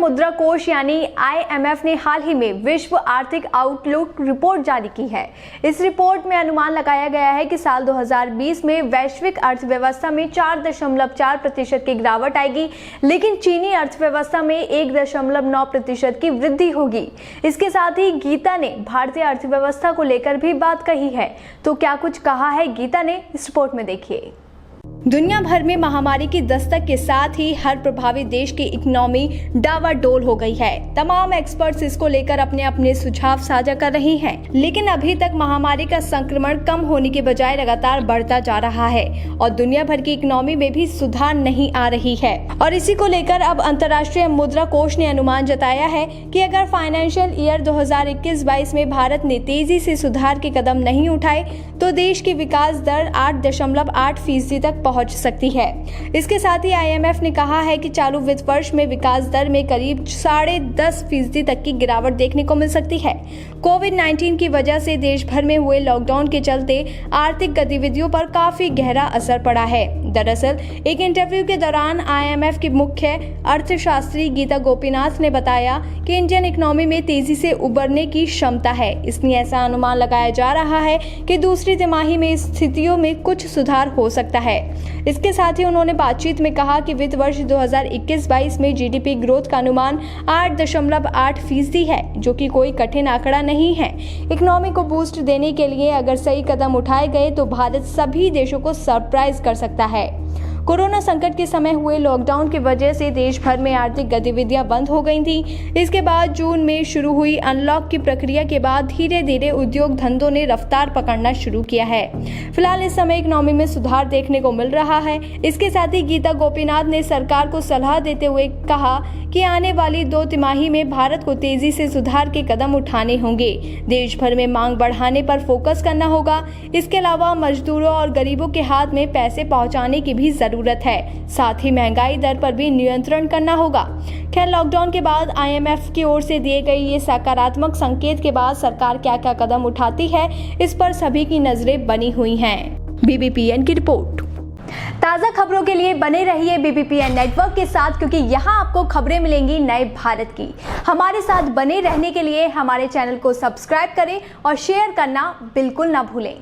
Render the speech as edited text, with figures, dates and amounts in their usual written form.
मुद्रा कोष यानी IMF ने हाल ही में विश्व आर्थिक आउटलुक रिपोर्ट जारी की है। इस रिपोर्ट में अनुमान लगाया गया है कि साल 2020 में वैश्विक अर्थव्यवस्था में 4.4% की गिरावट आएगी, लेकिन चीनी अर्थव्यवस्था में 1.9% की वृद्धि होगी। इसके साथ ही गीता ने भारतीय अर्थव्यवस्था को लेकर भी बात कही है। तो क्या कुछ कहा है गीता ने, इस रिपोर्ट में देखिए। दुनिया भर में महामारी की दस्तक के साथ ही हर प्रभावित देश की इकोनॉमी डावाडोल हो गई है। तमाम एक्सपर्ट्स इसको लेकर अपने अपने सुझाव साझा कर रहे हैं, लेकिन अभी तक महामारी का संक्रमण कम होने के बजाय लगातार बढ़ता जा रहा है और दुनिया भर की इकोनॉमी में भी सुधार नहीं आ रही है। और इसी को लेकर अब अंतर्राष्ट्रीय मुद्रा कोष ने अनुमान जताया है कि अगर फाइनेंशियल ईयर 2021-22 में भारत ने तेजी से सुधार के कदम नहीं उठाए तो देश की विकास दर 8.8% तक पहुंच सकती है। इसके साथ ही IMF ने कहा है कि चालू वित्त वर्ष में विकास दर में करीब 10.5% तक की गिरावट देखने को मिल सकती है। कोविड-19 की वजह से देश भर में हुए लॉकडाउन के चलते आर्थिक गतिविधियों पर काफी गहरा असर पड़ा है। दरअसल एक इंटरव्यू के दौरान IMF की मुख्य अर्थशास्त्री गीता गोपीनाथ ने बताया कि इंडियन इकोनॉमी में तेजी से उबरने की क्षमता है, इसलिए ऐसा अनुमान लगाया जा रहा है कि दूसरी तिमाही में स्थितियों में कुछ सुधार हो सकता है। इसके साथ ही उन्होंने बातचीत में कहा कि वित्त वर्ष 2021-22 में GDP ग्रोथ का अनुमान 8.8% है, जो कि कोई कठिन आंकड़ा नहीं है। इकोनॉमी को बूस्ट देने के लिए अगर सही कदम उठाए गए तो भारत सभी देशों को सरप्राइज कर सकता है। कोरोना संकट के समय हुए लॉकडाउन की वजह से देश भर में आर्थिक गतिविधियां बंद हो गई थी। इसके बाद जून में शुरू हुई अनलॉक की प्रक्रिया के बाद धीरे धीरे उद्योग धंधों ने रफ्तार पकड़ना शुरू किया है। फिलहाल इस समय इकोनॉमी में सुधार देखने को मिल रहा है। इसके साथ ही गीता गोपीनाथ ने सरकार को सलाह देते हुए कहा कि आने वाली 2 तिमाही में भारत को तेजी से सुधार के कदम उठाने होंगे। देश भर में मांग बढ़ाने पर फोकस करना होगा। इसके अलावा मजदूरों और गरीबों के हाथ में पैसे पहुंचाने की भी जरूरत है। साथ ही महंगाई दर पर भी नियंत्रण करना होगा। खैर, लॉकडाउन के बाद IMF की ओर से दिए गए ये सकारात्मक संकेत के बाद सरकार क्या क्या कदम उठाती है, इस पर सभी की नजरें बनी हुई हैं। BBPN की रिपोर्ट। ताज़ा खबरों के लिए बने रहिए BBPN नेटवर्क के साथ, क्योंकि यहाँ आपको खबरें मिलेंगी नए भारत की। हमारे साथ बने रहने के लिए हमारे चैनल को सब्सक्राइब करें और शेयर करना बिल्कुल ना भूलें।